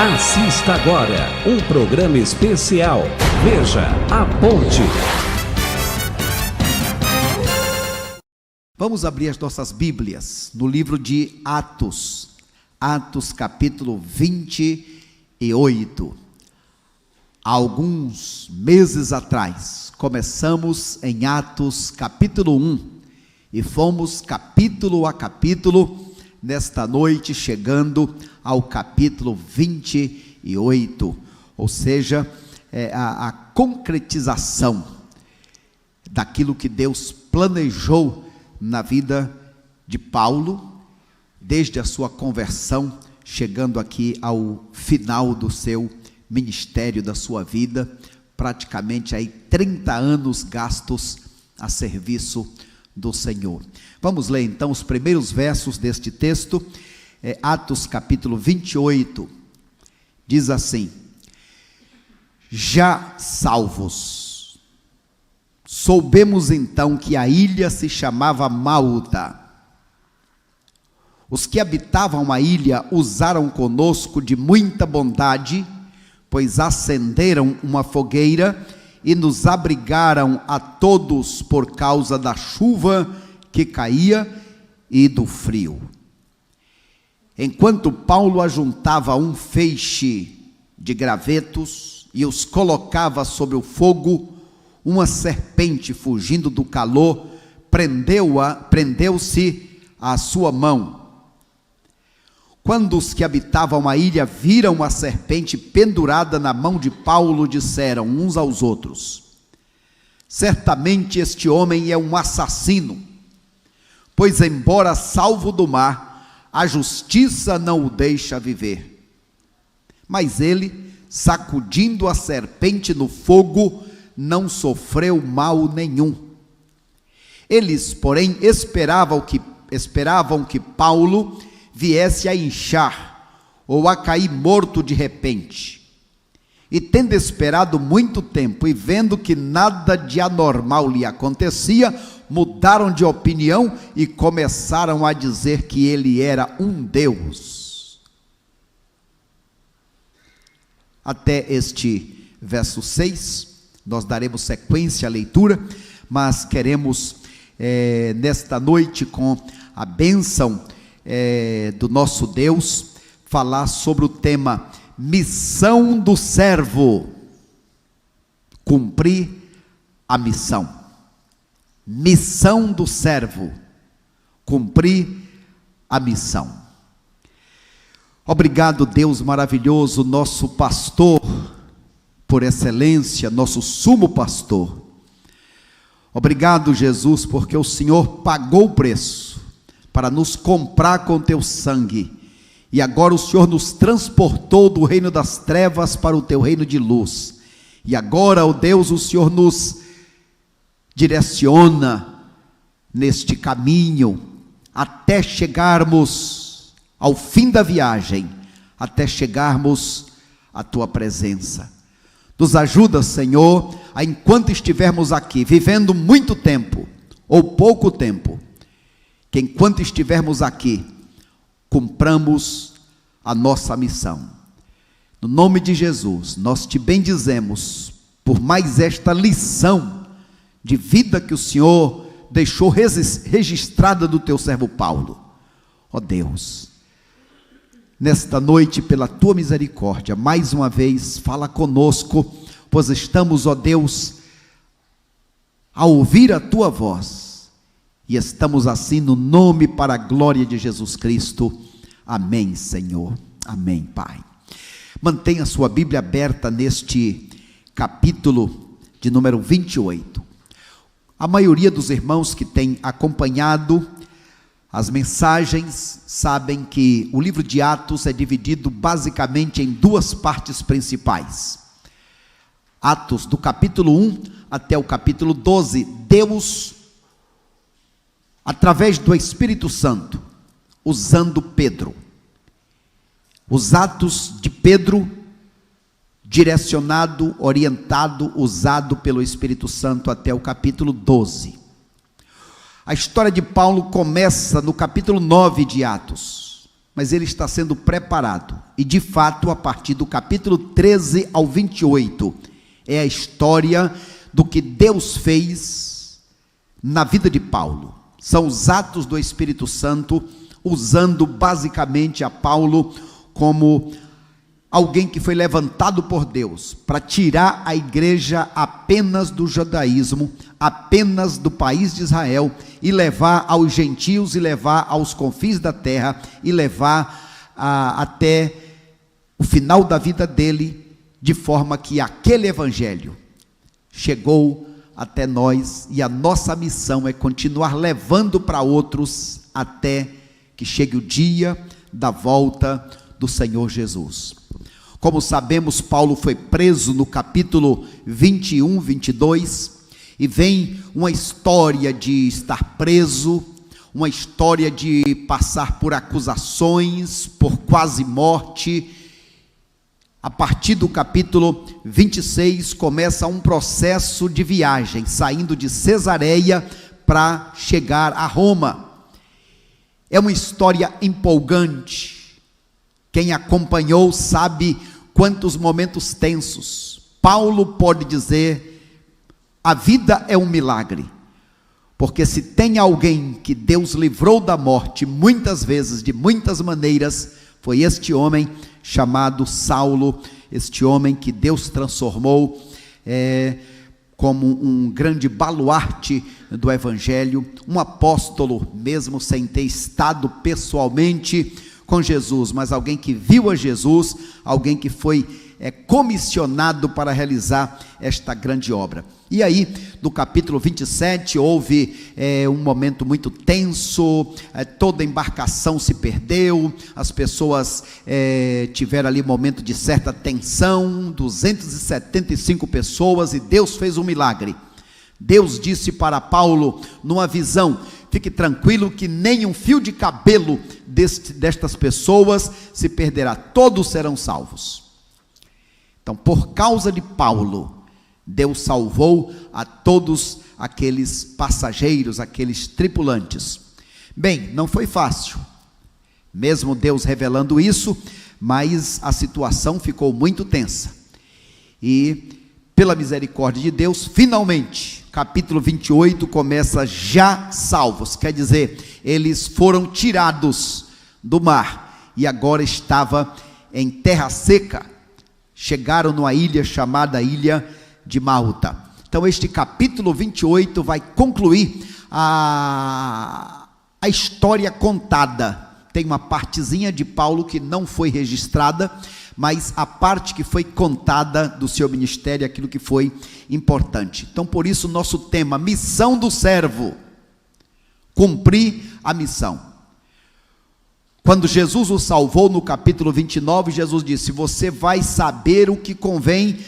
Assista agora um programa especial. Veja a Ponte. Vamos abrir as nossas Bíblias no livro de Atos. Atos capítulo 28. Há alguns meses atrás, começamos em Atos capítulo 1 e fomos capítulo a capítulo, nesta noite chegando ao capítulo 28, ou seja, a concretização daquilo que Deus planejou na vida de Paulo, desde a sua conversão, chegando aqui ao final do seu ministério, da sua vida, praticamente aí 30 anos gastos a serviço do Senhor. Vamos ler então os primeiros versos deste texto, Atos capítulo 28, diz assim: já salvos, soubemos então que a ilha se chamava Malta. Os que habitavam a ilha usaram conosco de muita bondade, pois acenderam uma fogueira e nos abrigaram a todos por causa da chuva que caía e do frio. Enquanto Paulo ajuntava um feixe de gravetos e os colocava sobre o fogo, uma serpente, fugindo do calor, prendeu-se à sua mão. Quando os que habitavam a ilha viram a serpente pendurada na mão de Paulo, disseram uns aos outros: certamente este homem é um assassino, pois embora salvo do mar, a justiça não o deixa viver. Mas ele, sacudindo a serpente no fogo, não sofreu mal nenhum. Eles, porém, esperavam que Paulo viesse a inchar ou a cair morto de repente. E tendo esperado muito tempo e vendo que nada de anormal lhe acontecia, mudaram de opinião e começaram a dizer que ele era um deus. Até este verso 6, nós daremos sequência à leitura, mas queremos nesta noite, com a bênção do nosso Deus, falar sobre o tema missão do servo, cumprir a missão. Missão do servo, cumprir a missão. Obrigado, Deus maravilhoso, nosso pastor por excelência, nosso sumo pastor. Obrigado, Jesus, porque o Senhor pagou o preço para nos comprar com teu sangue, e agora o Senhor nos transportou do reino das trevas para o teu reino de luz, e agora, ó Deus, o Senhor nos direciona neste caminho, até chegarmos ao fim da viagem, até chegarmos à tua presença. Nos ajuda, Senhor, a enquanto estivermos aqui, vivendo muito tempo, ou pouco tempo, que enquanto estivermos aqui, cumpramos a nossa missão. No nome de Jesus, nós te bendizemos por mais esta lição de vida que o Senhor deixou registrada do teu servo Paulo. Ó Deus, nesta noite, pela tua misericórdia, mais uma vez, fala conosco, pois estamos, ó Deus, a ouvir a tua voz, e estamos assim no nome para a glória de Jesus Cristo. Amém, Senhor. Amém, Pai. Mantenha a sua Bíblia aberta neste capítulo de número 28. A maioria dos irmãos que tem acompanhado as mensagens sabem que o livro de Atos é dividido basicamente em duas partes principais. Atos do capítulo 1 até o capítulo 12, Deus, através do Espírito Santo, usando Pedro. Os atos de Pedro, direcionado, orientado, usado pelo Espírito Santo até o capítulo 12. A história de Paulo começa no capítulo 9 de Atos. mas ele está sendo preparado. E de fato, a partir do capítulo 13 ao 28, é a história do que Deus fez na vida de Paulo. São os atos do Espírito Santo, usando basicamente a Paulo como alguém que foi levantado por Deus para tirar a igreja apenas do judaísmo, apenas do país de Israel, e levar aos gentios, e levar aos confins da terra, e levar até o final da vida dele, de forma que aquele evangelho chegou até nós, e a nossa missão é continuar levando para outros até que chegue o dia da volta do Senhor Jesus. Como sabemos, Paulo foi preso no capítulo 21, 22, e vem uma história de estar preso, uma história de passar por acusações, por quase morte. A partir do capítulo 26, começa um processo de viagem, saindo de Cesareia para chegar a Roma. É uma história empolgante. Quem acompanhou sabe quantos momentos tensos. Paulo pode dizer: a vida é um milagre, porque se tem alguém que Deus livrou da morte, muitas vezes, de muitas maneiras, foi este homem chamado Saulo, este homem que Deus transformou como um grande baluarte do evangelho, um apóstolo, mesmo sem ter estado pessoalmente com Jesus, mas alguém que viu a Jesus, alguém que foi comissionado para realizar esta grande obra. E aí, no capítulo 27, houve um momento muito tenso, toda a embarcação se perdeu, as pessoas tiveram ali um momento de certa tensão, 275 pessoas, e Deus fez um milagre. Deus disse para Paulo, numa visão: fique tranquilo que nem um fio de cabelo destas pessoas se perderá, todos serão salvos. Então, por causa de Paulo, Deus salvou a todos aqueles passageiros, aqueles tripulantes. Bem, não foi fácil, mesmo Deus revelando isso, mas a situação ficou muito tensa. E, pela misericórdia de Deus, finalmente, capítulo 28 começa já salvos, quer dizer, eles foram tirados do mar, e agora estava em terra seca. Chegaram numa ilha chamada Ilha de Malta. Então este capítulo 28 vai concluir a história contada. Tem uma partezinha de Paulo que não foi registrada, mas a parte que foi contada do seu ministério, aquilo que foi importante. Então por isso nosso tema, missão do servo, cumprir a missão. Quando Jesus o salvou no capítulo 29, Jesus disse: você vai saber o que convém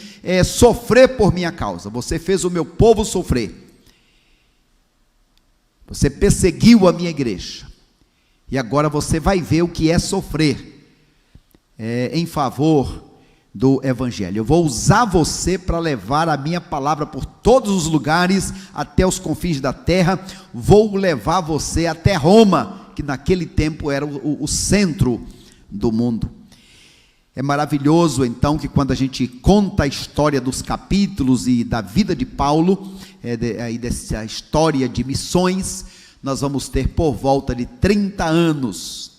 sofrer por minha causa. Você fez o meu povo sofrer, você perseguiu a minha igreja, e agora você vai ver o que é sofrer em favor do evangelho. Eu vou usar você para levar a minha palavra por todos os lugares, até os confins da terra. Vou levar você até Roma, que naquele tempo era o centro do mundo. É maravilhoso então que quando a gente conta a história dos capítulos e da vida de Paulo, dessa história de missões, nós vamos ter por volta de 30 anos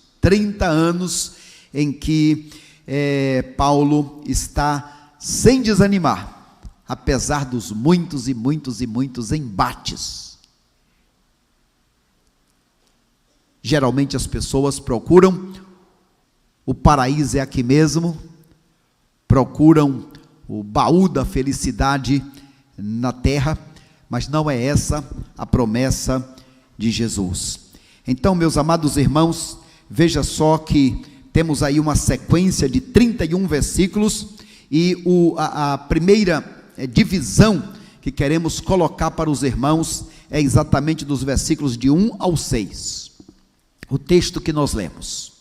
em que Paulo está sem desanimar, apesar dos muitos embates. Geralmente as pessoas procuram o paraíso aqui mesmo, procuram o baú da felicidade na terra, mas não é essa a promessa de Jesus. Então, meus amados irmãos, veja só que temos aí uma sequência de 31 versículos, e a primeira divisão que queremos colocar para os irmãos é exatamente dos versículos de 1 ao 6. O texto que nós lemos.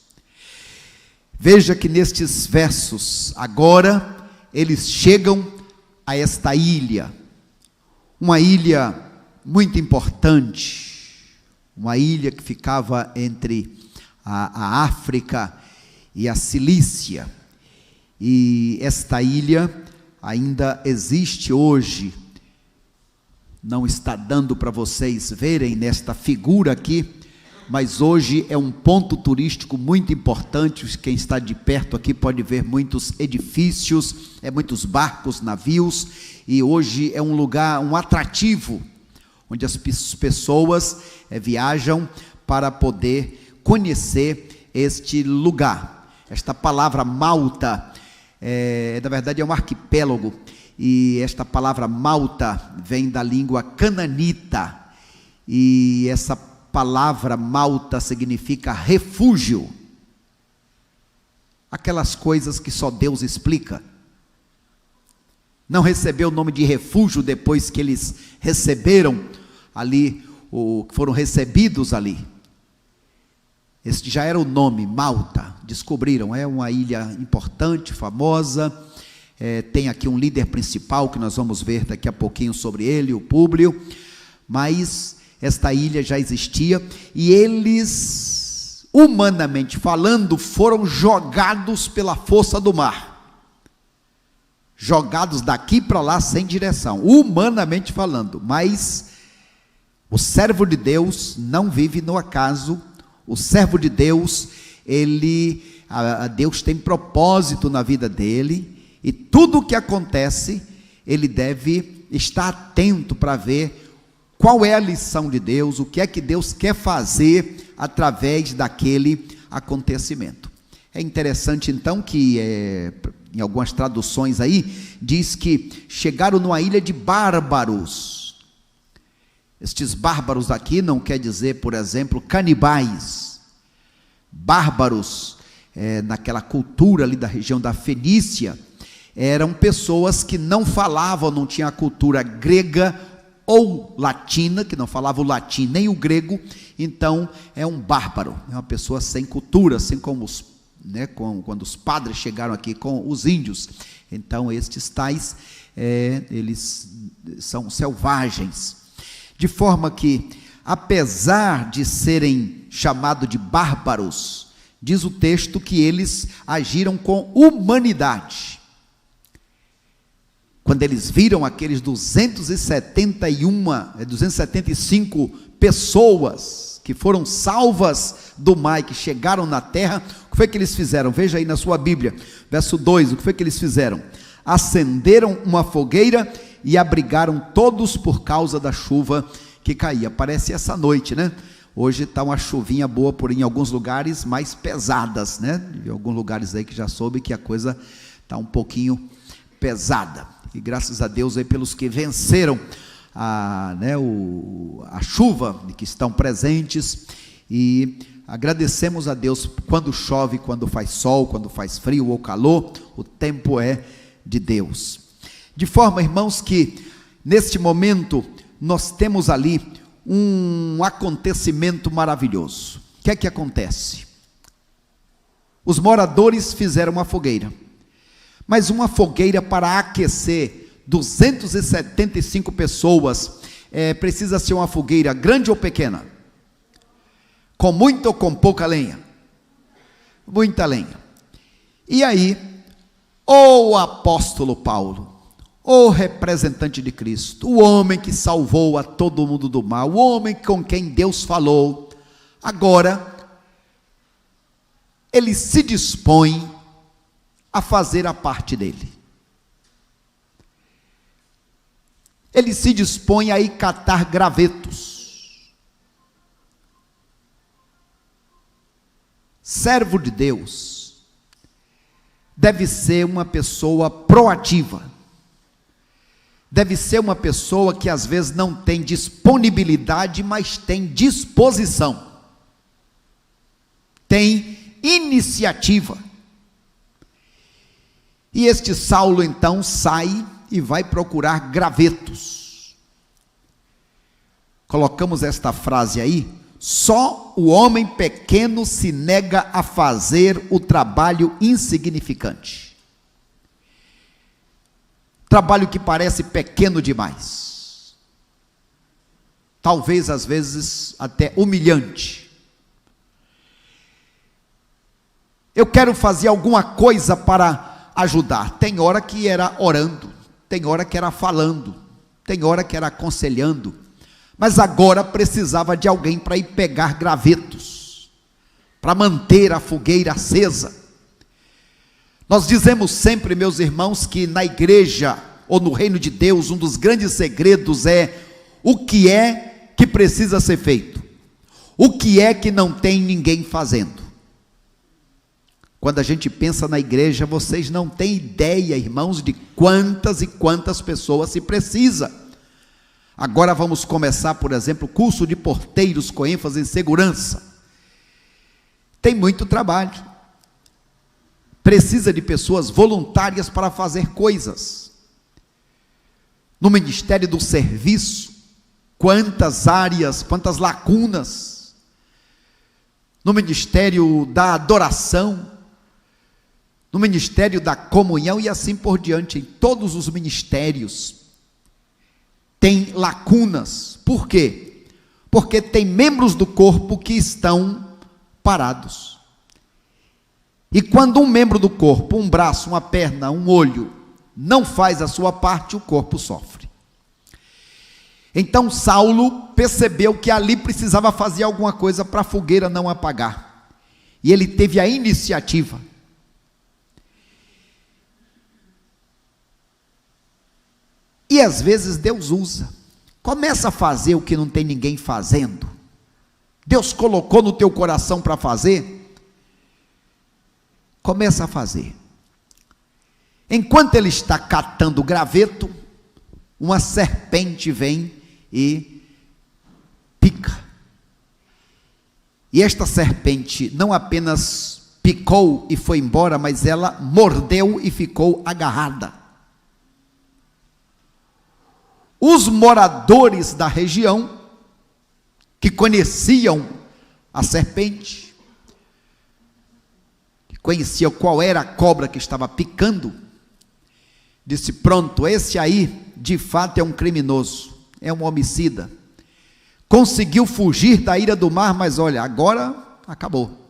Veja que nestes versos, agora, eles chegam a esta ilha, uma ilha muito importante, uma ilha que ficava entre a África e a Cilícia. E esta ilha ainda existe hoje. Não está dando para vocês verem nesta figura aqui, mas hoje é um ponto turístico muito importante. Quem está de perto aqui pode ver muitos edifícios, muitos barcos, navios, e hoje é um lugar, um atrativo, onde as pessoas viajam para poder conhecer este lugar. Esta palavra Malta, na verdade é um arquipélago, e esta palavra Malta vem da língua cananita, e essa palavra Malta significa refúgio, aquelas coisas que só Deus explica. Não recebeu o nome de refúgio depois que eles receberam ali, foram recebidos ali. Este já era o nome, Malta, descobriram, é uma ilha importante, famosa, tem aqui um líder principal, que nós vamos ver daqui a pouquinho sobre ele, o Públio, mas esta ilha já existia, e eles, humanamente falando, foram jogados pela força do mar, jogados daqui para lá sem direção, humanamente falando, mas o servo de Deus não vive no acaso. O servo de Deus, Deus tem propósito na vida dele, e tudo o que acontece, ele deve estar atento para ver qual é a lição de Deus, o que é que Deus quer fazer através daquele acontecimento. É interessante então que, em algumas traduções aí, diz que chegaram numa ilha de bárbaros. Estes bárbaros aqui não quer dizer, por exemplo, canibais. Bárbaros, naquela cultura ali da região da Fenícia, eram pessoas que não falavam, não tinham a cultura grega ou latina, que não falavam o latim nem o grego, então é um bárbaro, é uma pessoa sem cultura, assim como quando os padres chegaram aqui com os índios. Então estes tais, eles são selvagens. De forma que, apesar de serem chamados de bárbaros, diz o texto que eles agiram com humanidade. Quando eles viram aqueles 275 pessoas que foram salvas do mar e que chegaram na terra, o que foi que eles fizeram? Veja aí na sua Bíblia, verso 2, o que foi que eles fizeram? Acenderam uma fogueira e abrigaram todos por causa da chuva que caía. Parece essa noite, né? Hoje está uma chuvinha boa, porém em alguns lugares mais pesadas, né? Em alguns lugares aí que já soube que a coisa está um pouquinho pesada. E graças a Deus aí pelos que venceram a chuva, que estão presentes, e agradecemos a Deus quando chove, quando faz sol, quando faz frio ou calor, o tempo é de Deus. De forma, irmãos, que neste momento nós temos ali um acontecimento maravilhoso. O que é que acontece? Os moradores fizeram uma fogueira, mas uma fogueira para aquecer 275 pessoas, precisa ser uma fogueira grande ou pequena? Com muita ou com pouca lenha? Muita lenha. E aí, o apóstolo Paulo, o representante de Cristo, o homem que salvou a todo mundo do mal, o homem com quem Deus falou, agora, ele se dispõe a fazer a parte dele. Ele se dispõe a ir catar gravetos. Servo de Deus deve ser uma pessoa proativa, deve ser uma pessoa que às vezes não tem disponibilidade, mas tem disposição, tem iniciativa. E este Saulo então sai e vai procurar gravetos. Colocamos esta frase aí: só o homem pequeno se nega a fazer o trabalho insignificante. Trabalho que parece pequeno demais. Talvez às vezes até humilhante. eu quero fazer alguma coisa para ajudar. Tem hora que era orando, tem hora que era falando, tem hora que era aconselhando, mas agora precisava de alguém para ir pegar gravetos, para manter a fogueira acesa. Nós dizemos sempre, meus irmãos, que na igreja ou no reino de Deus, um dos grandes segredos é o que é que precisa ser feito, o que é que não tem ninguém fazendo. Quando a gente pensa na igreja, vocês não têm ideia, irmãos, de quantas e quantas pessoas se precisa. Agora vamos começar, por exemplo, o curso de porteiros com ênfase em segurança. Tem muito trabalho. Precisa de pessoas voluntárias para fazer coisas. No Ministério do Serviço, quantas áreas, quantas lacunas. No Ministério da Adoração, no Ministério da Comunhão e assim por diante. Em todos os ministérios tem lacunas. Por quê? Porque tem membros do corpo que estão parados. E quando um membro do corpo, um braço, uma perna, um olho, não faz a sua parte, o corpo sofre. Então Saulo percebeu que ali precisava fazer alguma coisa para a fogueira não apagar. E ele teve a iniciativa. E às vezes Deus usa. Começa a fazer o que não tem ninguém fazendo. Deus colocou no teu coração para fazer. Começa a fazer. Enquanto ele está catando o graveto, uma serpente vem e pica. E esta serpente não apenas picou e foi embora, mas ela mordeu e ficou agarrada. Os moradores da região, que conheciam a serpente, que conheciam qual era a cobra que estava picando, disse: pronto, esse aí de fato é um criminoso, é um homicida, conseguiu fugir da ira do mar, mas olha, agora acabou.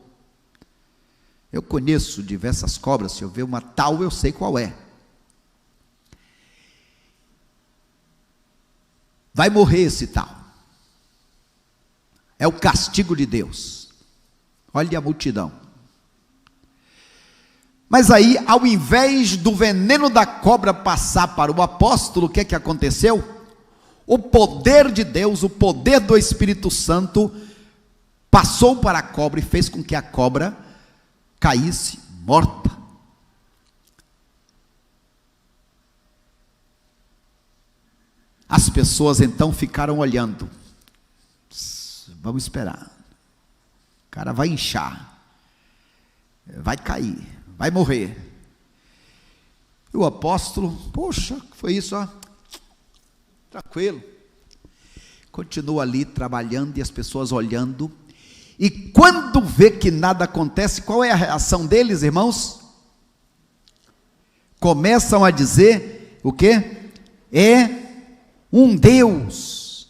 Eu conheço diversas cobras, se eu ver uma tal, eu sei qual é. Vai morrer esse tal. É o castigo de Deus. Olha a multidão. Mas aí, ao invés do veneno da cobra passar para o apóstolo, o que é que aconteceu? O poder de Deus, o poder do Espírito Santo, passou para a cobra e fez com que a cobra caísse morta. As pessoas então ficaram olhando. Vamos esperar. O cara vai inchar, vai cair, vai morrer. E o apóstolo, poxa, foi isso, ó. Tranquilo. Continua ali trabalhando e as pessoas olhando. E quando vê que nada acontece, qual é a reação deles, irmãos? Começam a dizer o quê? É um Deus.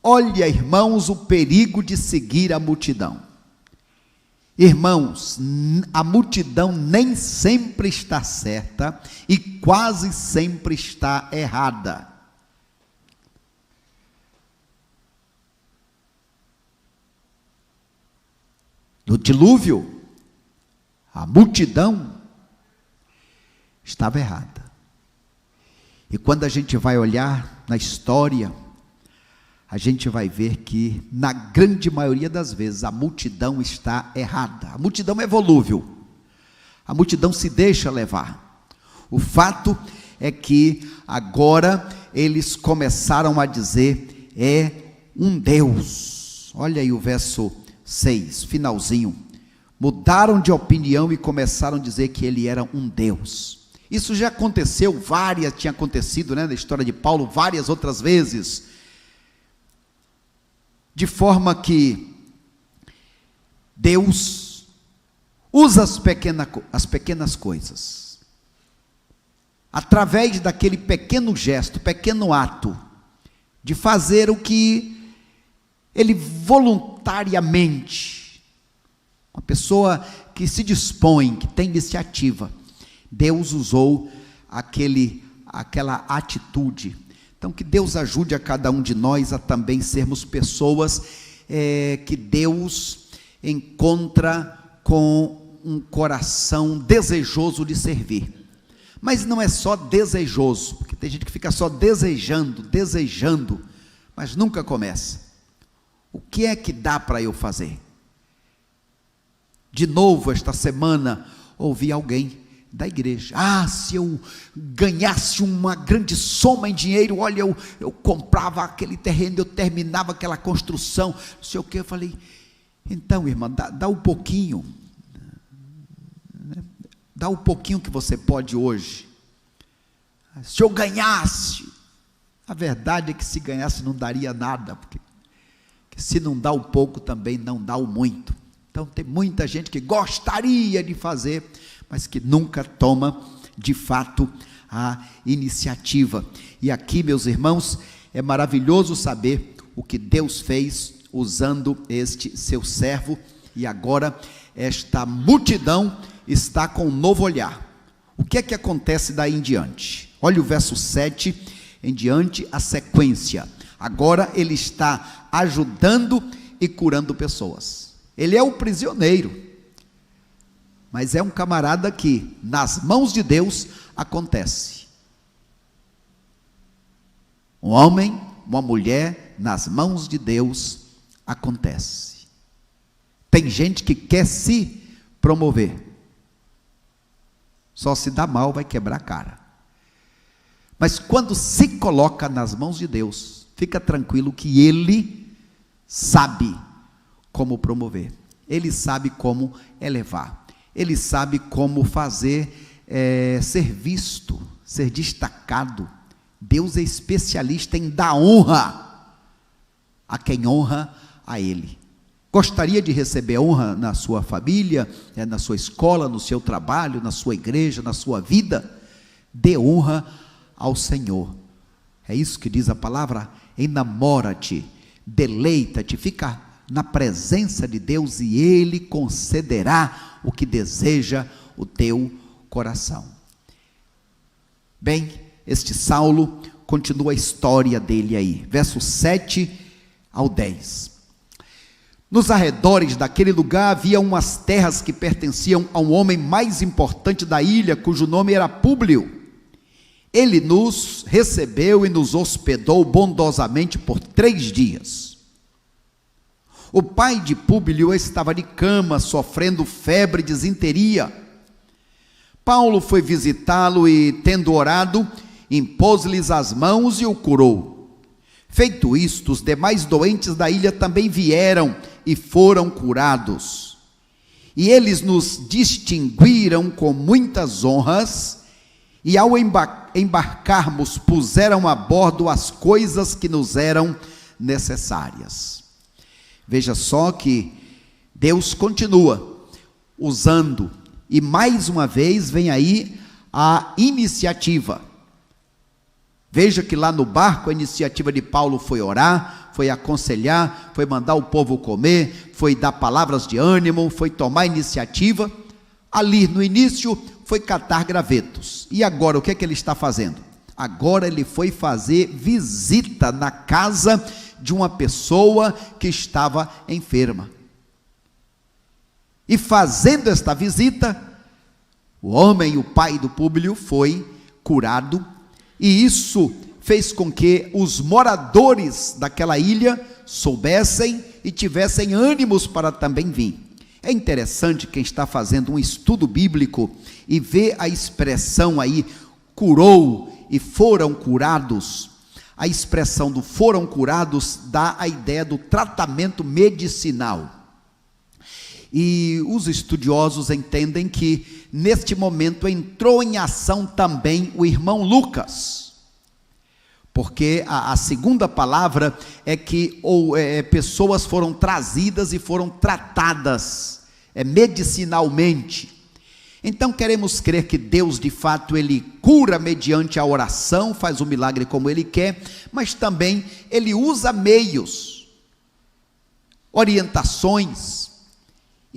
Olha, irmãos, o perigo de seguir a multidão. Irmãos, a multidão nem sempre está certa e quase sempre está errada. No dilúvio, a multidão estava errada. E quando a gente vai olhar na história, a gente vai ver que, na grande maioria das vezes, a multidão está errada. A multidão é volúvel. A multidão se deixa levar. O fato é que agora eles começaram a dizer: é um Deus. Olha aí o verso 6, finalzinho. Mudaram de opinião e começaram a dizer que ele era um Deus. Isso já aconteceu, tinha acontecido, né, na história de Paulo, várias outras vezes. De forma que Deus usa as pequenas coisas. Através daquele pequeno gesto, pequeno ato, de fazer o que ele voluntariamente, uma pessoa que se dispõe, que tem iniciativa. Deus usou aquela atitude. Então, que Deus ajude a cada um de nós a também sermos pessoas que Deus encontra com um coração desejoso de servir. Mas não é só desejoso, porque tem gente que fica só desejando, mas nunca começa. O que é que dá para eu fazer? De novo, esta semana, ouvi alguém da igreja: se eu ganhasse uma grande soma em dinheiro, olha, eu comprava aquele terreno, eu terminava aquela construção, não sei o que. Eu falei: então, irmã, dá um pouquinho, dá o pouquinho que você pode hoje. Se eu ganhasse, a verdade é que se ganhasse não daria nada, porque se não dá o pouco, também não dá o muito. Então tem muita gente que gostaria de fazer, mas que nunca toma de fato a iniciativa. E aqui, meus irmãos, é maravilhoso saber o que Deus fez usando este seu servo, e agora esta multidão está com um novo olhar. O que é que acontece daí em diante? Olha o verso 7 em diante, a sequência. Agora ele está ajudando e curando pessoas. Ele é o prisioneiro, mas é um camarada que nas mãos de Deus acontece. Um homem, uma mulher, nas mãos de Deus acontece. Tem gente que quer se promover, só se dá mal, vai quebrar a cara. Mas quando se coloca nas mãos de Deus, fica tranquilo que Ele sabe como promover, Ele sabe como elevar, Ele sabe como fazer ser visto, ser destacado. Deus é especialista em dar honra a quem honra a Ele. Gostaria de receber honra na sua família, na sua escola, no seu trabalho, na sua igreja, na sua vida? Dê honra ao Senhor. É isso que diz a palavra: enamora-te, deleita-te, fica na presença de Deus e Ele concederá o que deseja o teu coração. Bem, este Saulo continua a história dele aí, versos 7 ao 10. Nos arredores daquele lugar havia umas terras que pertenciam a um homem mais importante da ilha, cujo nome era Públio. Ele nos recebeu e nos hospedou bondosamente por 3 dias. O pai de Públio estava de cama, sofrendo febre e disenteria. Paulo foi visitá-lo e, tendo orado, impôs-lhes as mãos e o curou. Feito isto, os demais doentes da ilha também vieram e foram curados. E eles nos distinguiram com muitas honras, e ao embarcarmos, puseram a bordo as coisas que nos eram necessárias. Veja só que Deus continua usando, e mais uma vez vem aí a iniciativa. Veja que lá no barco a iniciativa de Paulo foi orar, foi aconselhar, foi mandar o povo comer, foi dar palavras de ânimo, foi tomar iniciativa. Ali no início foi catar gravetos. E agora o que é que ele está fazendo? Agora ele foi fazer visita na casa de uma pessoa que estava enferma. E fazendo esta visita, o homem, o pai do Públio, foi curado. E isso fez com que os moradores daquela ilha soubessem e tivessem ânimos para também vir. É interessante quem está fazendo um estudo bíblico e vê a expressão aí, curou e foram curados. A expressão do foram curados dá a ideia do tratamento medicinal. E os estudiosos entendem que neste momento entrou em ação também o irmão Lucas, porque a segunda palavra é que pessoas foram trazidas e foram tratadas medicinalmente. Então queremos crer que Deus de fato Ele cura mediante a oração, faz o milagre como Ele quer, mas também Ele usa meios, orientações,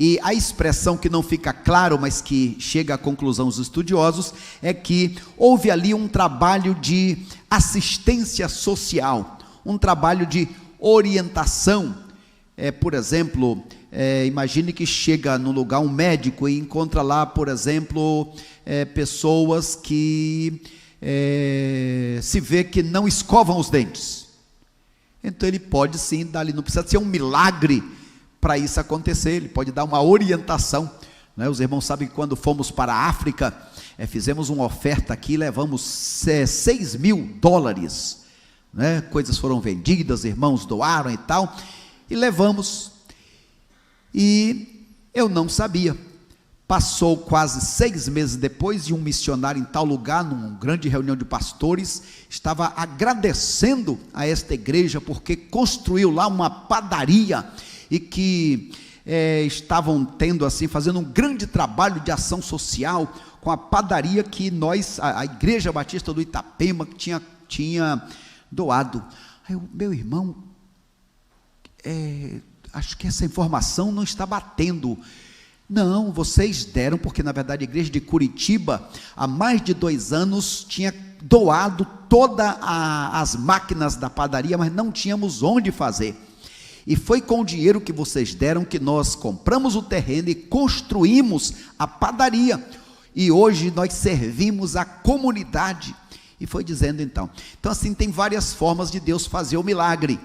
E a expressão que não fica claro, mas que chega à conclusão os estudiosos, é que houve ali um trabalho de assistência social, um trabalho de orientação. Por exemplo, imagine que chega num lugar um médico e encontra lá, por exemplo, pessoas que se vê que não escovam os dentes. Então ele pode sim dar ali, não precisa ser um milagre para isso acontecer, ele pode dar uma orientação, né? Os irmãos sabem que quando fomos para a África, fizemos uma oferta aqui, levamos $6.000, né? Coisas foram vendidas, irmãos doaram e tal, e levamos, e eu não sabia, passou quase 6 meses depois, e um missionário em tal lugar, numa grande reunião de pastores, estava agradecendo a esta igreja, porque construiu lá uma padaria, e que estavam tendo assim, fazendo um grande trabalho de ação social, com a padaria que nós, a Igreja Batista do Itapema, tinha doado. Aí eu, meu irmão, acho que essa informação não está batendo. Não, vocês deram, porque na verdade a igreja de Curitiba, há mais de 2 anos, tinha doado todas as máquinas da padaria, mas não tínhamos onde fazer. E foi com o dinheiro que vocês deram que nós compramos o terreno e construímos a padaria. E hoje nós servimos a comunidade. E foi dizendo então. Então assim, tem várias formas de Deus fazer o milagre.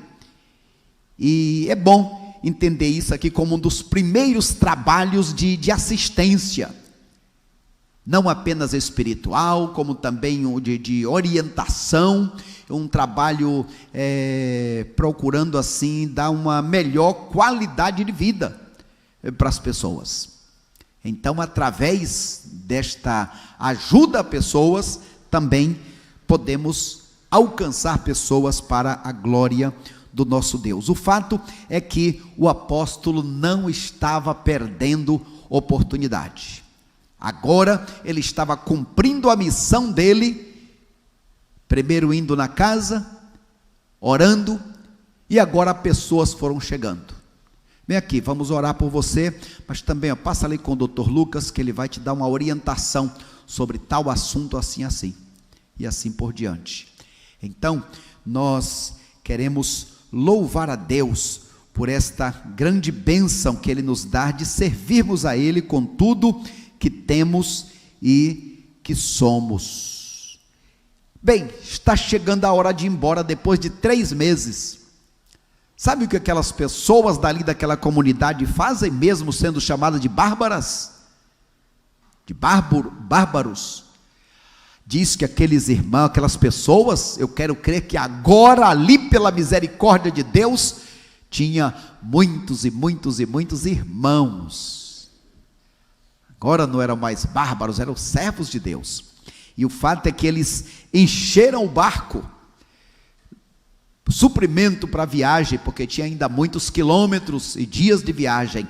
E é bom entender isso aqui como um dos primeiros trabalhos de assistência. Não apenas espiritual, como também de orientação, um trabalho procurando assim dar uma melhor qualidade de vida para as pessoas. Então, através desta ajuda a pessoas, também podemos alcançar pessoas para a glória do nosso Deus. O fato é que o apóstolo não estava perdendo oportunidade. Agora ele estava cumprindo a missão dele, primeiro indo na casa, orando, e agora pessoas foram chegando. Vem aqui, vamos orar por você, mas também passa ali com o Dr. Lucas, que ele vai te dar uma orientação sobre tal assunto, assim, e assim por diante. Então, nós queremos louvar a Deus por esta grande bênção que Ele nos dá de servirmos a Ele com tudo que temos e que somos. Bem, está chegando a hora de ir embora depois de 3 meses. Sabe o que aquelas pessoas dali daquela comunidade fazem, mesmo sendo chamadas de bárbaras? De bárbaros? Diz que aqueles irmãos, aquelas pessoas, eu quero crer que agora ali pela misericórdia de Deus, tinha muitos e muitos e muitos irmãos. Agora não eram mais bárbaros, eram servos de Deus. E o fato é que eles encheram o barco, suprimento para a viagem, porque tinha ainda muitos quilômetros e dias de viagem,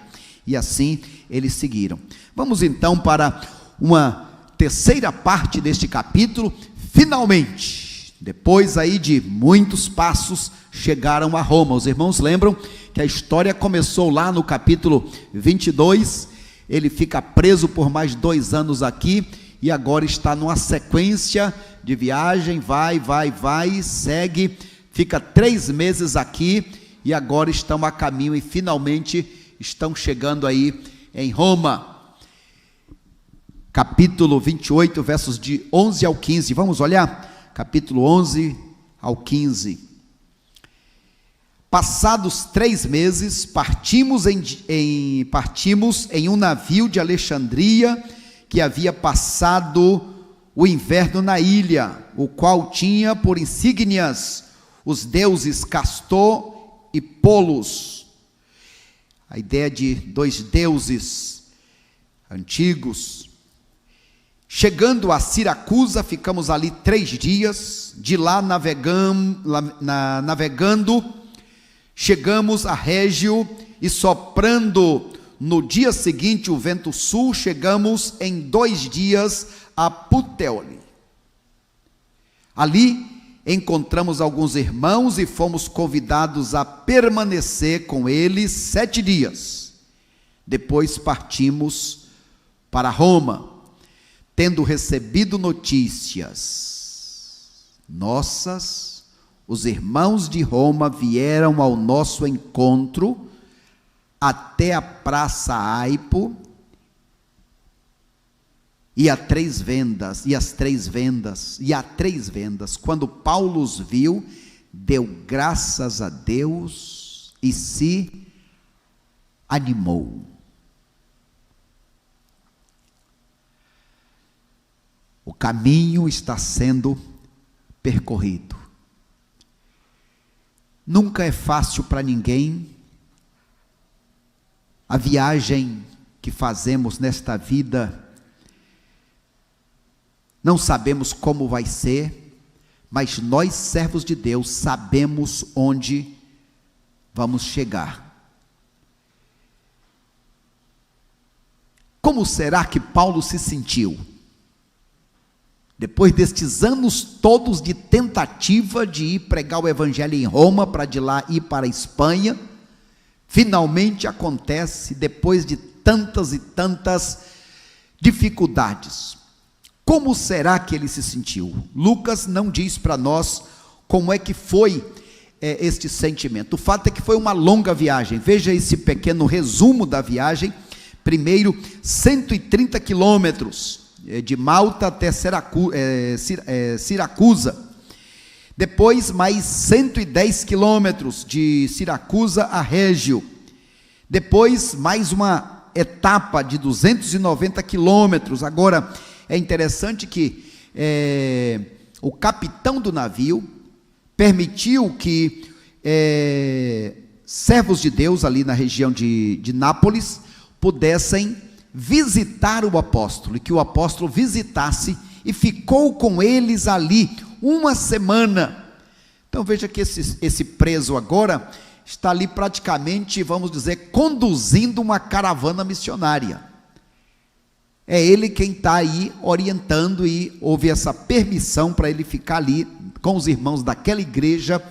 e assim eles seguiram. Vamos então para uma terceira parte deste capítulo. Finalmente, depois aí de muitos passos, chegaram a Roma. Os irmãos lembram que a história começou lá no capítulo 22, ele fica preso por mais 2 anos aqui, e agora está numa sequência de viagem, vai, segue, fica 3 meses aqui, e agora estão a caminho e finalmente estão chegando aí em Roma. Capítulo 28, versos de 11 ao 15, vamos olhar? Capítulo 11 ao 15. Passados 3 meses, partimos em um navio de Alexandria, que havia passado o inverno na ilha, o qual tinha por insígnias os deuses Castor e Polos. A ideia de 2 deuses antigos. Chegando a Siracusa, ficamos ali 3 dias, de lá navegando, chegamos a Régio, e soprando no dia seguinte o vento sul, chegamos em 2 dias a Puteoli. Ali encontramos alguns irmãos e fomos convidados a permanecer com eles 7 dias. Depois partimos para Roma, tendo recebido notícias nossas. Os irmãos de Roma vieram ao nosso encontro até a Praça Aipo e a Três Vendas, quando Paulo os viu, deu graças a Deus e se animou. O caminho está sendo percorrido. Nunca é fácil para ninguém. A viagem que fazemos nesta vida, não sabemos como vai ser, mas nós, servos de Deus, sabemos onde vamos chegar. Como será que Paulo se sentiu? Depois destes anos todos de tentativa de ir pregar o evangelho em Roma, para de lá ir para a Espanha, finalmente acontece, depois de tantas e tantas dificuldades. Como será que ele se sentiu? Lucas não diz para nós como é que foi este sentimento. O fato é que foi uma longa viagem. Veja esse pequeno resumo da viagem. Primeiro, 130 quilômetros de Malta até Siracusa. Depois, mais 110 quilômetros de Siracusa a Régio. Depois, mais uma etapa de 290 quilômetros. Agora, é interessante que o capitão do navio permitiu que servos de Deus ali na região de Nápoles pudessem visitar o apóstolo, e que o apóstolo visitasse e ficou com eles ali uma semana. Então veja que esse preso agora está ali praticamente, vamos dizer, conduzindo uma caravana missionária. É ele quem está aí orientando, e houve essa permissão para ele ficar ali com os irmãos daquela igreja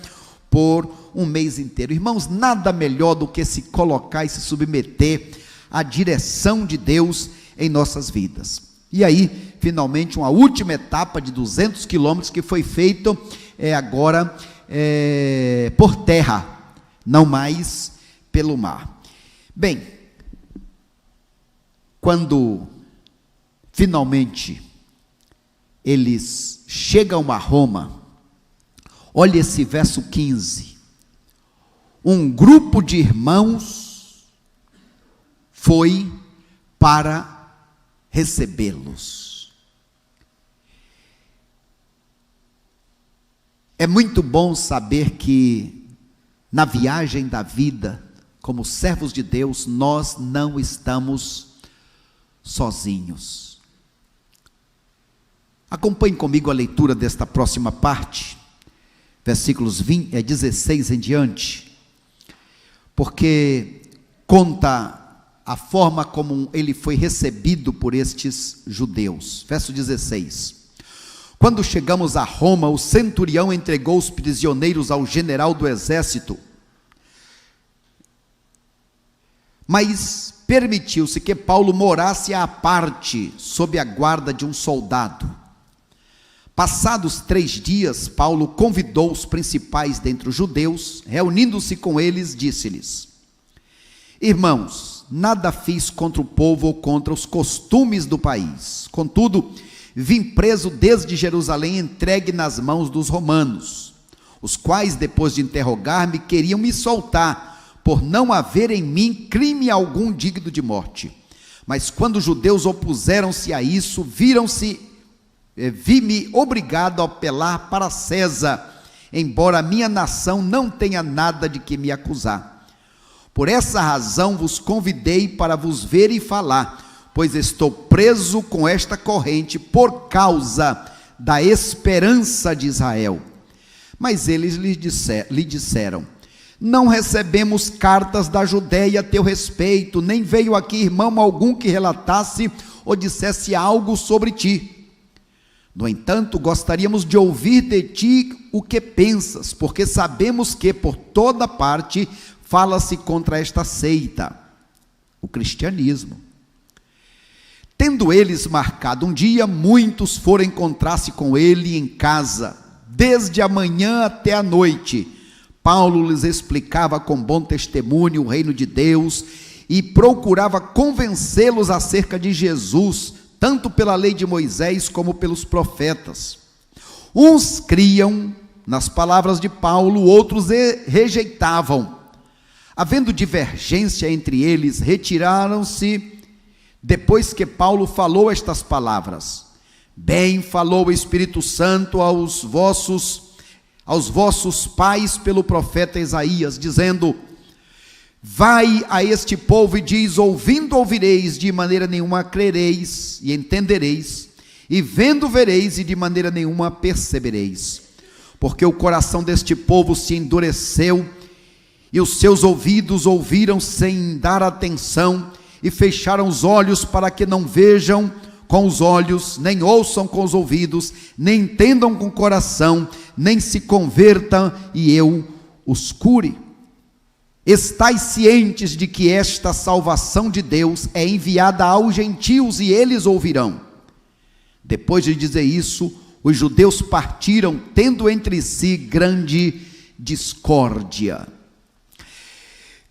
por um mês inteiro. Irmãos, nada melhor do que se colocar e se submeter à direção de Deus em nossas vidas. E aí, finalmente, uma última etapa de 200 quilômetros que foi feito agora por terra, não mais pelo mar. Bem, quando finalmente eles chegam a Roma, olha esse verso 15, um grupo de irmãos foi para recebê-los. É muito bom saber que na viagem da vida, como servos de Deus, nós não estamos sozinhos. Acompanhe comigo a leitura desta próxima parte, versículos 16 em diante, porque conta a forma como ele foi recebido por estes judeus. Verso 16: quando chegamos a Roma, o centurião entregou os prisioneiros ao general do exército, mas permitiu-se que Paulo morasse à parte, sob a guarda de um soldado. Passados 3 dias, Paulo convidou os principais dentre os judeus, reunindo-se com eles, disse-lhes: irmãos, nada fiz contra o povo ou contra os costumes do país. Contudo, vim preso desde Jerusalém, entregue nas mãos dos romanos, os quais, depois de interrogar-me, queriam me soltar, por não haver em mim crime algum digno de morte. Mas quando os judeus opuseram-se a isso, vi-me obrigado a apelar para César, embora a minha nação não tenha nada de que me acusar. Por essa razão vos convidei para vos ver e falar, pois estou preso com esta corrente por causa da esperança de Israel. Mas eles lhe disseram: não recebemos cartas da Judéia a teu respeito, nem veio aqui irmão algum que relatasse ou dissesse algo sobre ti. No entanto, gostaríamos de ouvir de ti o que pensas, porque sabemos que por toda parte fala-se contra esta seita. o cristianismo. Tendo eles marcado um dia, muitos foram encontrar-se com ele em casa, desde a manhã até a noite. Paulo lhes explicava com bom testemunho o reino de Deus e procurava convencê-los acerca de Jesus, tanto pela lei de Moisés como pelos profetas. Uns criam nas palavras de Paulo, outros rejeitavam. Havendo divergência entre eles, retiraram-se depois que Paulo falou estas palavras. Bem falou o Espírito Santo aos vossos pais pelo profeta Isaías, dizendo: vai a este povo e diz, ouvindo ouvireis, de maneira nenhuma crereis e entendereis, e vendo vereis e de maneira nenhuma percebereis, porque o coração deste povo se endureceu, e os seus ouvidos ouviram sem dar atenção, e fecharam os olhos para que não vejam com os olhos, nem ouçam com os ouvidos, nem entendam com o coração, nem se convertam e eu os cure. Estais cientes de que esta salvação de Deus é enviada aos gentios e eles ouvirão. Depois de dizer isso, os judeus partiram, tendo entre si grande discórdia.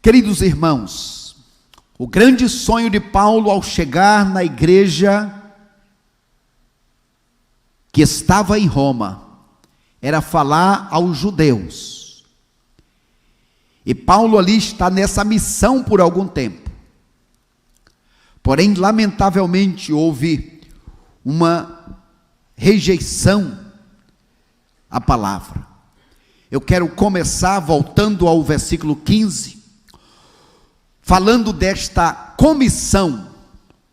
Queridos irmãos, o grande sonho de Paulo ao chegar na igreja que estava em Roma era falar aos judeus. E Paulo ali está nessa missão por algum tempo. Porém, lamentavelmente, houve uma rejeição à palavra. Eu quero começar voltando ao versículo 15, falando desta comissão,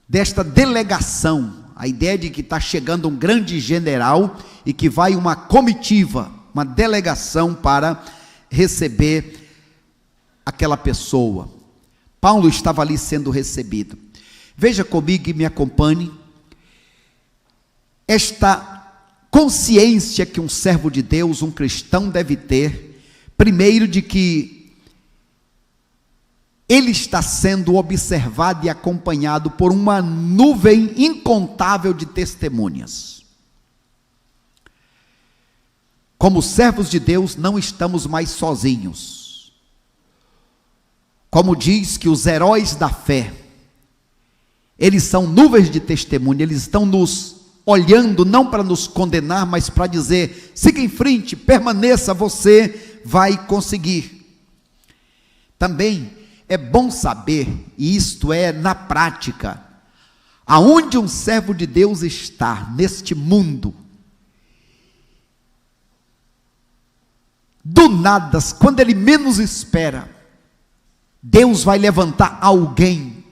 desta delegação, a ideia de que está chegando um grande general e que vai uma comitiva, uma delegação para receber aquela pessoa. Paulo estava ali sendo recebido. Veja comigo e me acompanhe. Esta consciência que um servo de Deus, um cristão deve ter, primeiro de que ele está sendo observado e acompanhado por uma nuvem incontável de testemunhas. Como servos de Deus, não estamos mais sozinhos. Como diz que os heróis da fé, eles são nuvens de testemunha, eles estão nos olhando, não para nos condenar, mas para dizer, siga em frente, permaneça, você vai conseguir. Também é bom saber, e isto é na prática, aonde um servo de Deus está, neste mundo, do nada, quando ele menos espera, Deus vai levantar alguém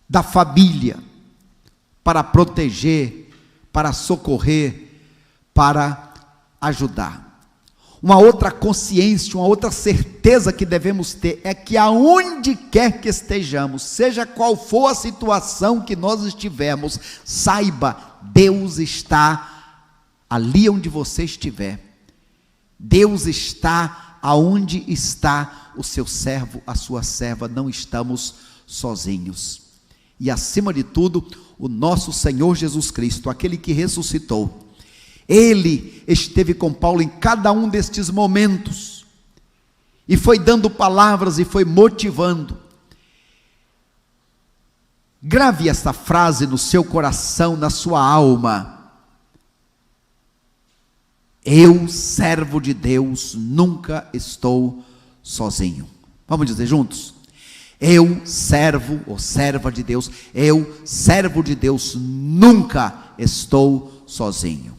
da família, para proteger, para socorrer, para ajudar. Uma outra consciência, uma outra certeza que devemos ter, é que aonde quer que estejamos, seja qual for a situação que nós estivermos, saiba, Deus está ali onde você estiver. Deus está aonde está o seu servo, a sua serva, não estamos sozinhos. E acima de tudo, o nosso Senhor Jesus Cristo, aquele que ressuscitou, Ele esteve com Paulo em cada um destes momentos, e foi dando palavras, e foi motivando. Grave essa frase no seu coração, na sua alma: eu, servo de Deus, nunca estou sozinho. Vamos dizer juntos? Eu, servo ou serva de Deus, eu, servo de Deus, nunca estou sozinho.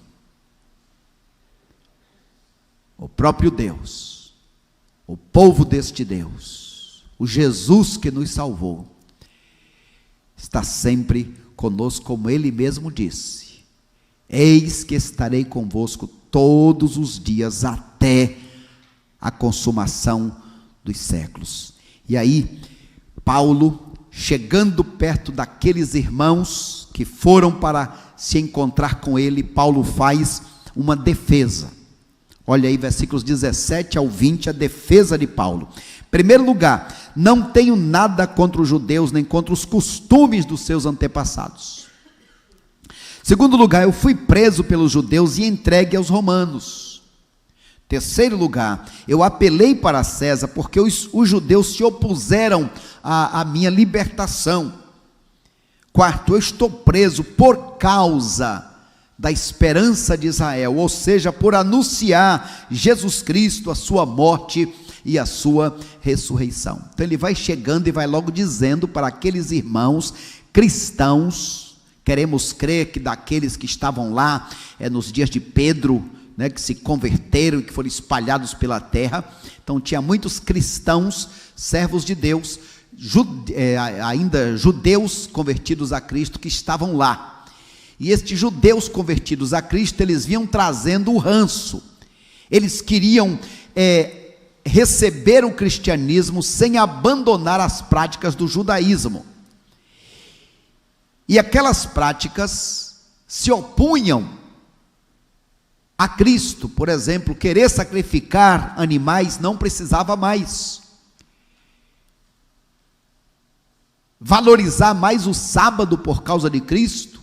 O próprio Deus, o povo deste Deus, o Jesus que nos salvou, está sempre conosco, como Ele mesmo disse: eis que estarei convosco todos os dias até a consumação dos séculos. E aí, Paulo, chegando perto daqueles irmãos que foram para se encontrar com ele, Paulo faz uma defesa. Olha aí, versículos 17 ao 20, a defesa de Paulo. Primeiro lugar, não tenho nada contra os judeus, nem contra os costumes dos seus antepassados. Segundo lugar, eu fui preso pelos judeus e entregue aos romanos. Terceiro lugar, eu apelei para César, porque os judeus se opuseram à minha libertação. Quarto, eu estou preso por causa da esperança de Israel, ou seja, por anunciar Jesus Cristo, a sua morte e a sua ressurreição. Então ele vai chegando e vai logo dizendo para aqueles irmãos cristãos, queremos crer que daqueles que estavam lá, nos dias de Pedro, que se converteram e que foram espalhados pela terra, então tinha muitos cristãos, servos de Deus, ainda judeus convertidos a Cristo que estavam lá. E estes judeus convertidos a Cristo, eles vinham trazendo o ranço. Eles queriam receber o cristianismo sem abandonar as práticas do judaísmo. E aquelas práticas se opunham a Cristo. Por exemplo, querer sacrificar animais não precisava mais. Valorizar mais o sábado por causa de Cristo,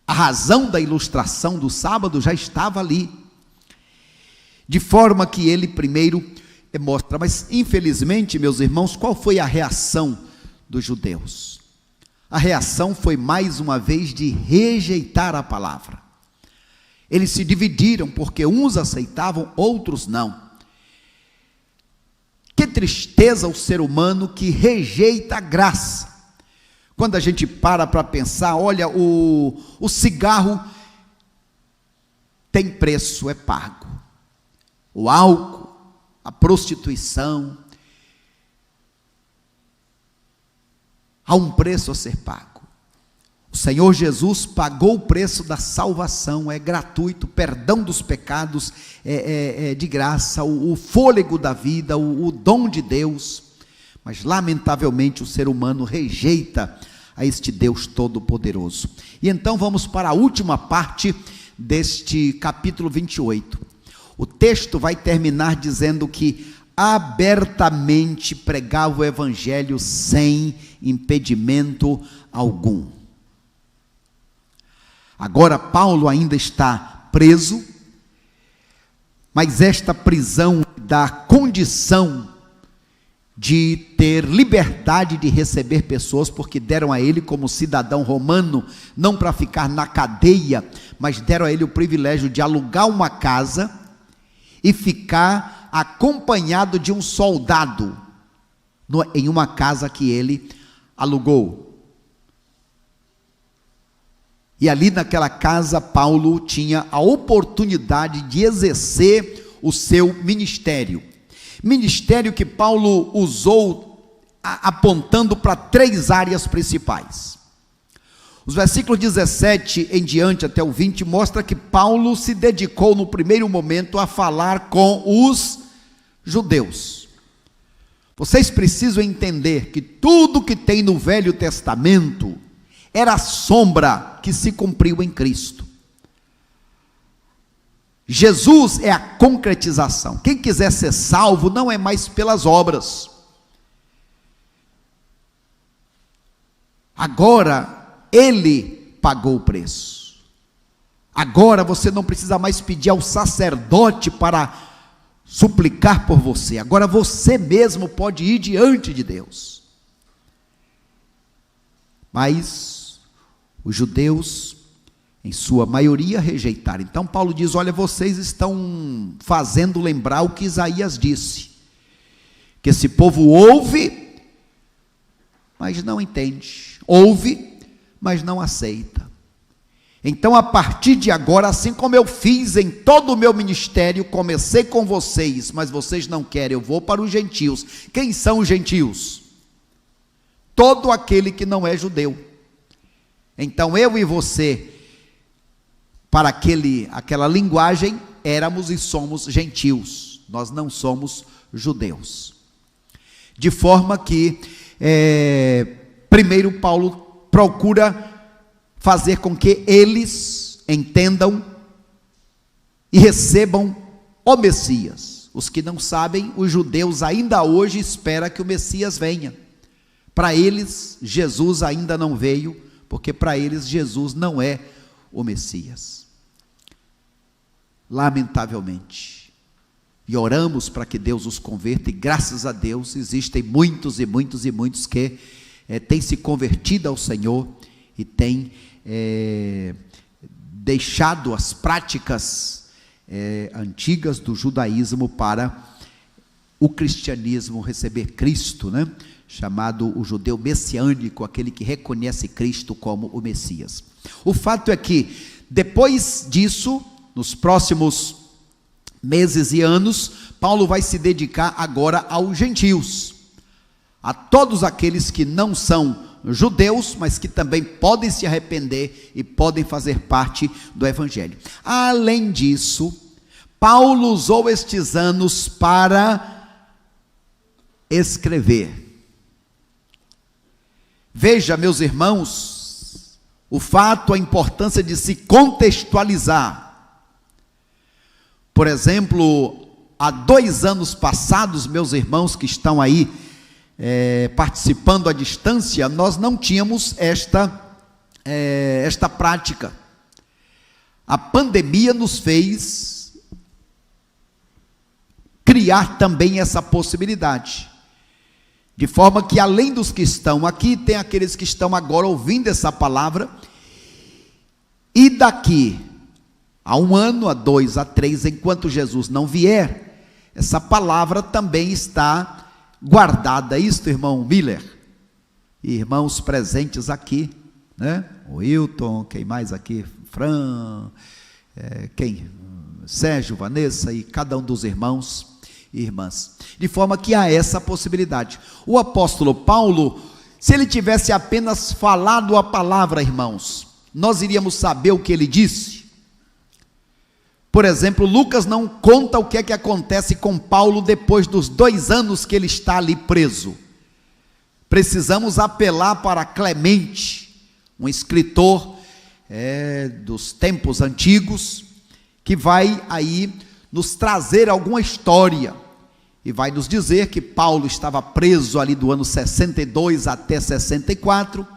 a razão da ilustração do sábado já estava ali, de forma que ele primeiro mostra, mas infelizmente, meus irmãos, qual foi a reação dos judeus? A reação foi mais uma vez de rejeitar a palavra. Eles se dividiram, porque uns aceitavam, outros não. Que tristeza o ser humano que rejeita a graça. Quando a gente para pensar, olha, o cigarro tem preço, é pago. O álcool, a prostituição, há um preço a ser pago. O Senhor Jesus pagou o preço da salvação, é gratuito, perdão dos pecados, é de graça, o fôlego da vida, o dom de Deus. Mas lamentavelmente o ser humano rejeita a este Deus todo-poderoso. E então vamos para a última parte deste capítulo 28. O texto vai terminar dizendo que abertamente pregava o evangelho sem impedimento algum. Agora Paulo ainda está preso, mas esta prisão dá condição de ter liberdade de receber pessoas, porque deram a ele como cidadão romano, não para ficar na cadeia, mas deram a ele o privilégio de alugar uma casa e ficar acompanhado de um soldado em uma casa que ele alugou. E ali naquela casa Paulo tinha a oportunidade de exercer o seu ministério. Ministério que Paulo usou apontando para 3 áreas principais. Os versículos 17 em diante até o 20 mostra que Paulo se dedicou no primeiro momento a falar com os judeus. Vocês precisam entender que tudo que tem no Velho Testamento era a sombra que se cumpriu em Cristo. Jesus é a concretização. Quem quiser ser salvo não é mais pelas obras. Agora, Ele pagou o preço. Agora você não precisa mais pedir ao sacerdote para suplicar por você. Agora você mesmo pode ir diante de Deus. Mas os judeus, em sua maioria, rejeitaram. Então Paulo diz, olha, vocês estão fazendo lembrar o que Isaías disse, que esse povo ouve, mas não entende, ouve, mas não aceita. Então a partir de agora, assim como eu fiz em todo o meu ministério, comecei com vocês, mas vocês não querem, eu vou para os gentios. Quem são os gentios? Todo aquele que não é judeu. Então eu e você, para aquela linguagem, éramos e somos gentios, nós não somos judeus. De forma que, primeiro Paulo procura fazer com que eles entendam e recebam o Messias. Os que não sabem, os judeus ainda hoje esperam que o Messias venha. Para eles, Jesus ainda não veio, porque para eles Jesus não é o Messias. Lamentavelmente. E oramos para que Deus os converta, e graças a Deus existem muitos que têm se convertido ao Senhor e têm deixado as práticas antigas do judaísmo para o cristianismo receber Cristo, né? Chamado o judeu messiânico, aquele que reconhece Cristo como o Messias. O fato é que, depois disso, nos próximos meses e anos, Paulo vai se dedicar agora aos gentios, a todos aqueles que não são judeus, mas que também podem se arrepender e podem fazer parte do Evangelho. Além disso, Paulo usou estes anos para escrever. Veja, meus irmãos, o fato, a importância de se contextualizar. Por exemplo, há 2 anos passados, meus irmãos que estão aí participando à distância, nós não tínhamos esta prática. A pandemia nos fez criar também essa possibilidade. De forma que, além dos que estão aqui, tem aqueles que estão agora ouvindo essa palavra, e daqui a 1 ano, a 2, a 3, enquanto Jesus não vier, essa palavra também está guardada. Isto, irmão Miller, e irmãos presentes aqui, né? O Wilton, quem mais aqui? Fran, Sérgio, Vanessa e cada um dos irmãos e irmãs, de forma que há essa possibilidade. O apóstolo Paulo, se ele tivesse apenas falado a palavra, irmãos, nós iríamos saber o que ele disse. Por exemplo, Lucas não conta o que é que acontece com Paulo depois dos 2 anos que ele está ali preso. Precisamos apelar para Clemente, um escritor dos tempos antigos, que vai aí nos trazer alguma história, e vai nos dizer que Paulo estava preso ali do ano 62 até 64,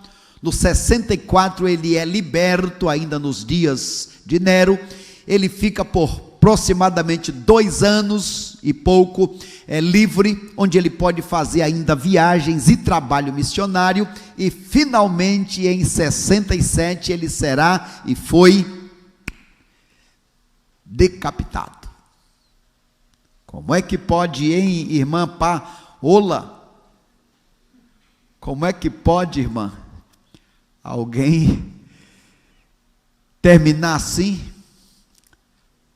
no 64 ele é liberto, ainda nos dias de Nero, ele fica por aproximadamente 2 anos e pouco livre, onde ele pode fazer ainda viagens e trabalho missionário, e finalmente em 67 ele será e foi decapitado. Como é que pode, hein, irmã Paola? Como é que pode, irmã, alguém terminar assim?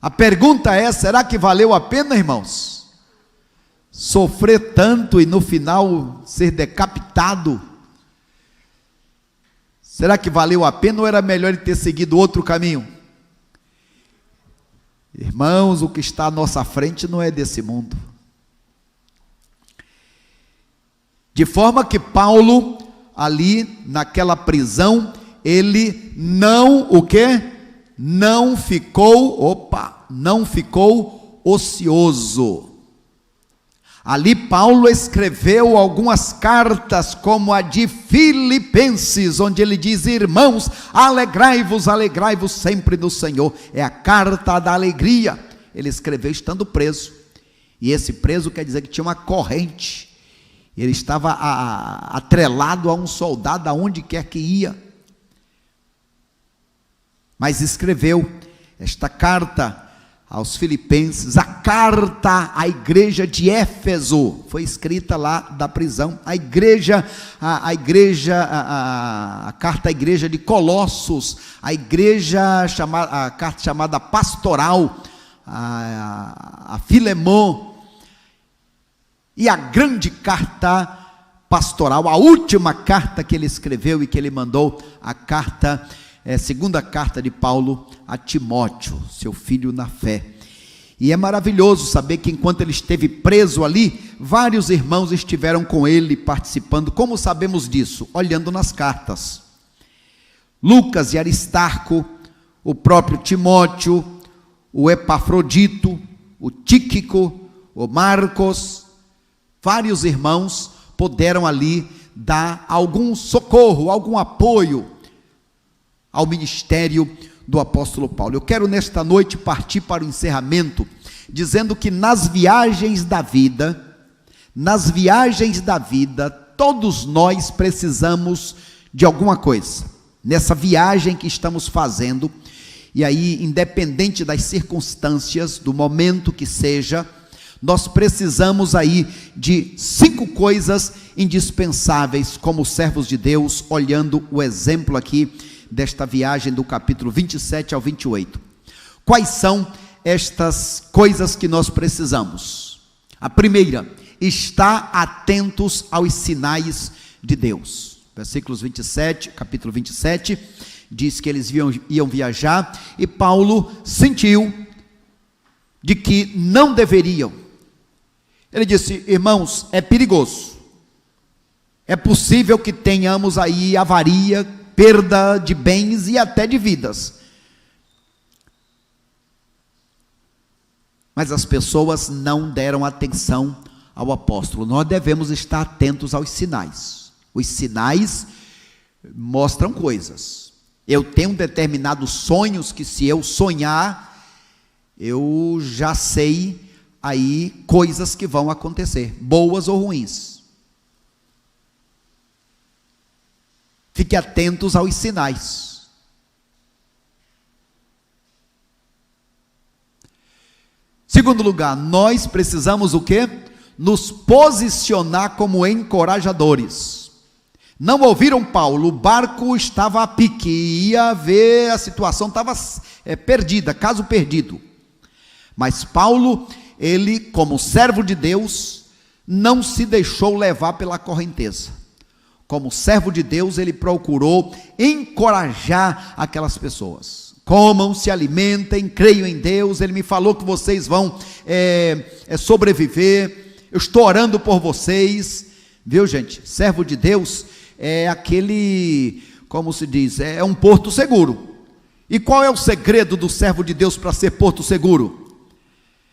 A pergunta é: será que valeu a pena, irmãos? Sofrer tanto e no final ser decapitado? Será que valeu a pena ou era melhor ele ter seguido outro caminho? Irmãos, o que está à nossa frente não é desse mundo. De forma que Paulo, ali naquela prisão, ele não, o quê? Não ficou ocioso. Ali Paulo escreveu algumas cartas, como a de Filipenses, onde ele diz: irmãos, alegrai-vos sempre no Senhor. É a carta da alegria. Ele escreveu estando preso, e esse preso quer dizer que tinha uma corrente, ele estava atrelado a um soldado aonde quer que ia, mas escreveu esta carta aos Filipenses. A carta à igreja de Éfeso foi escrita lá da prisão. A carta à igreja de Colossos, a carta chamada pastoral a Filemon, e a grande carta pastoral, a última carta que ele escreveu e que ele mandou, a carta segunda carta de Paulo a Timóteo, seu filho na fé. E é maravilhoso saber que enquanto ele esteve preso ali, vários irmãos estiveram com ele participando. Como sabemos disso? Olhando nas cartas. Lucas e Aristarco, o próprio Timóteo, o Epafrodito, o Tíquico, o Marcos, vários irmãos puderam ali dar algum socorro, algum apoio ao ministério do apóstolo Paulo. Eu quero nesta noite partir para o encerramento, dizendo que nas viagens da vida, todos nós precisamos de alguma coisa. Nessa viagem que estamos fazendo, e aí, independente das circunstâncias, do momento que seja, nós precisamos aí de 5 coisas indispensáveis como servos de Deus, olhando o exemplo aqui desta viagem do capítulo 27 ao 28. Quais são estas coisas que nós precisamos? A primeira, estar atentos aos sinais de Deus. Versículos 27, capítulo 27, diz que eles iam viajar, e Paulo sentiu de que não deveriam. Ele disse: irmãos, é perigoso, é possível que tenhamos aí avaria, perda de bens e até de vidas, mas as pessoas não deram atenção ao apóstolo. Nós devemos estar atentos aos sinais. Os sinais mostram coisas. Eu tenho determinados sonhos que, se eu sonhar, eu já sei aí coisas que vão acontecer, boas ou ruins. Fique atentos aos sinais. Segundo lugar, nós precisamos o quê? Nos posicionar como encorajadores. Não ouviram Paulo? O barco estava a pique, ia ver, a situação estava perdida, caso perdido. Mas Paulo, ele, como servo de Deus, não se deixou levar pela correnteza. Como servo de Deus, ele procurou encorajar aquelas pessoas. Comam, se alimentem, creiam em Deus. Ele me falou que vocês vão sobreviver. Eu estou orando por vocês. Viu, gente? Servo de Deus é aquele, como se diz, é um porto seguro. E qual é o segredo do servo de Deus para ser porto seguro?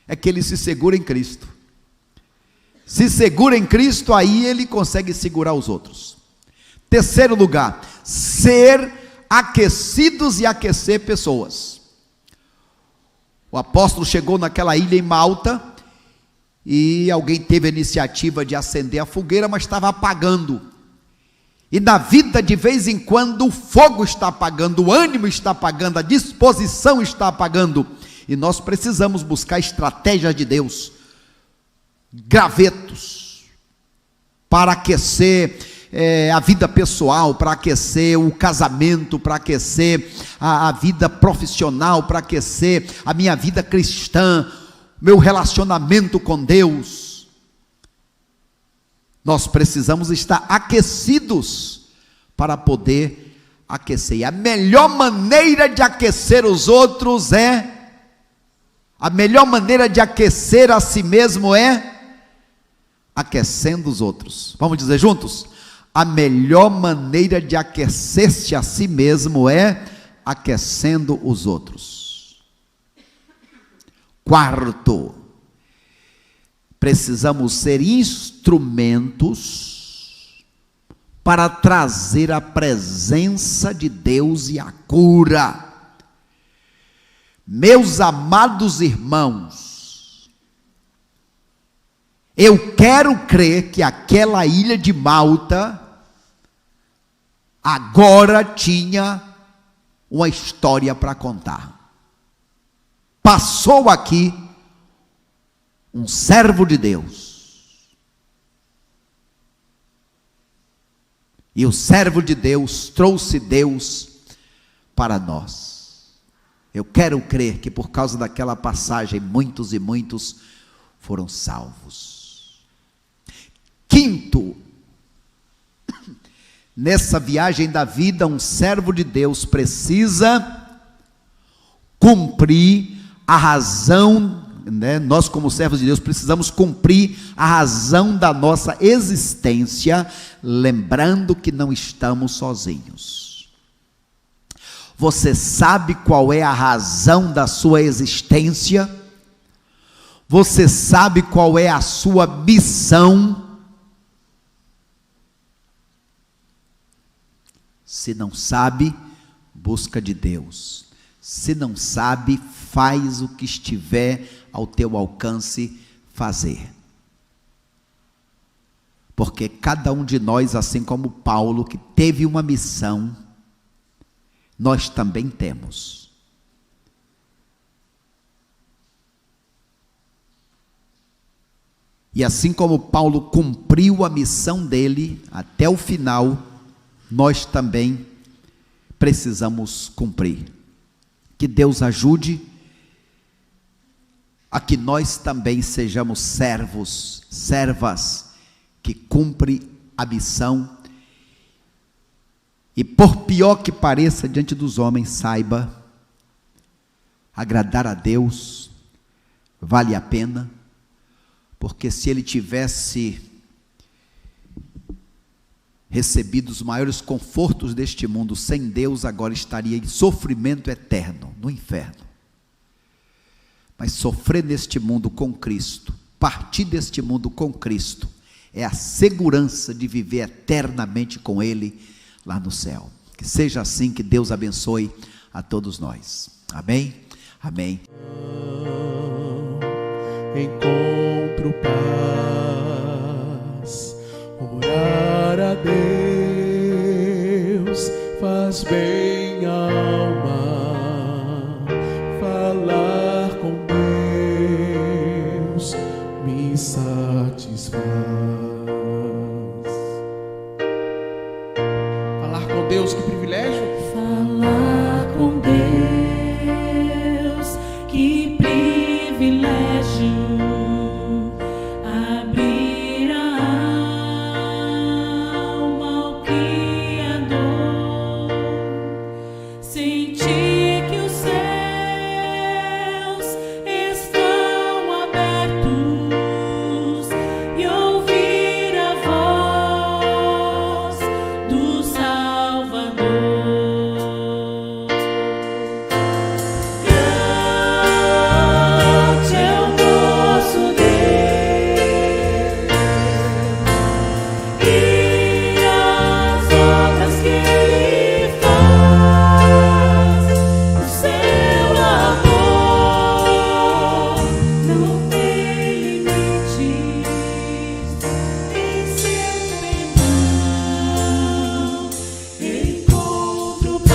É que ele se segura em Cristo. Se segura em Cristo, aí ele consegue segurar os outros. Terceiro lugar, ser aquecidos e aquecer pessoas. O apóstolo chegou naquela ilha em Malta, e alguém teve a iniciativa de acender a fogueira, mas estava apagando. E na vida, de vez em quando, o fogo está apagando, o ânimo está apagando, a disposição está apagando, e nós precisamos buscar estratégias de Deus, gravetos, para aquecer a vida pessoal, para aquecer o casamento, para aquecer a vida profissional, para aquecer a minha vida cristã, meu relacionamento com Deus. Nós precisamos estar aquecidos para poder aquecer. E a melhor maneira de aquecer os outros a melhor maneira de aquecer a si mesmo é aquecendo os outros. Vamos dizer juntos? A melhor maneira de aquecer-se a si mesmo é aquecendo os outros. Quarto, precisamos ser instrumentos para trazer a presença de Deus e a cura. Meus amados irmãos, eu quero crer que aquela ilha de Malta agora tinha uma história para contar. Passou aqui um servo de Deus, e o servo de Deus trouxe Deus para nós. Eu quero crer que por causa daquela passagem, muitos e muitos foram salvos. Quinto, nessa viagem da vida, um servo de Deus precisa cumprir a razão, nós como servos de Deus precisamos cumprir a razão da nossa existência, lembrando que não estamos sozinhos. Você sabe qual é a razão da sua existência? Você sabe qual é a sua missão? Se não sabe, busca de Deus. Se não sabe, faz o que estiver ao teu alcance fazer. Porque cada um de nós, assim como Paulo, que teve uma missão, nós também temos. E assim como Paulo cumpriu a missão dele até o final, nós também precisamos cumprir. Que Deus ajude a que nós também sejamos servos, servas, que cumpre a missão, e por pior que pareça diante dos homens, saiba, agradar a Deus vale a pena, porque se ele tivesse recebido os maiores confortos deste mundo sem Deus, agora estaria em sofrimento eterno, no inferno. Mas sofrer neste mundo com Cristo, partir deste mundo com Cristo, é a segurança de viver eternamente com Ele lá no céu. Que seja assim, que Deus abençoe a todos nós. Amém? Amém. Encontro paz, orar a Deus faz bem à alma, falar com Deus me satisfaz. Falar com Deus, que privilégio! Falar com Deus, que privilégio. Abrir a alma ao Criador, sentir que os céus estão abertos e ouvir a voz do Salvador. Grande é o nosso Deus, e as obras que Ele faz, o seu amor não tem limites, em seu perdão encontro paz.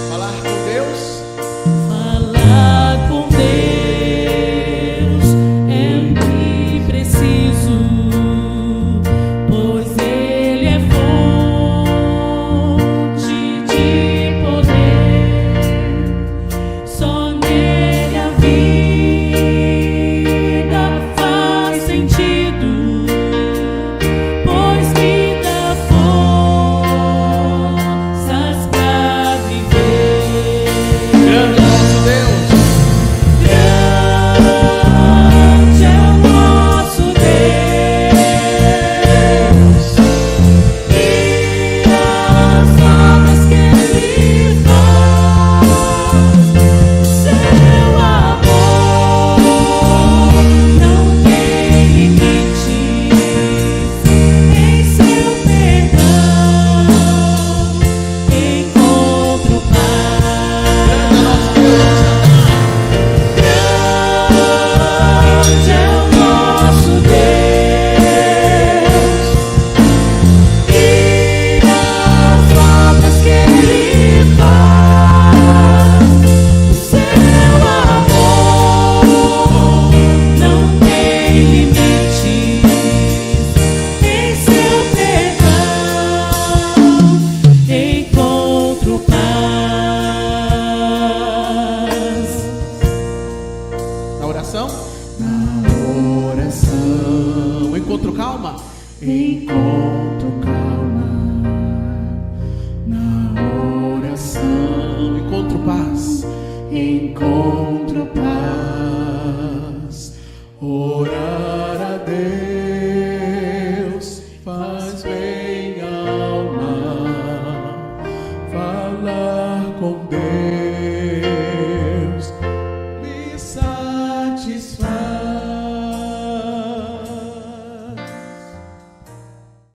Falar com Deus Falar com Deus é o que preciso, pois Ele é fonte de poder. Só nele a vida faz sentido, pois me dá forças pra viver. grande nosso Deus. Grande é o nosso Deus, e as obras que Ele faz, seu amor não tem limites, em seu perdão encontro paz. Grande é o nosso Deus, e as obras que Ele faz, o seu amor não tem limites, em seu perdão encontro paz. Na oração, encontro calma. Encontro calma na oração, Encontro paz. encontro paz, orar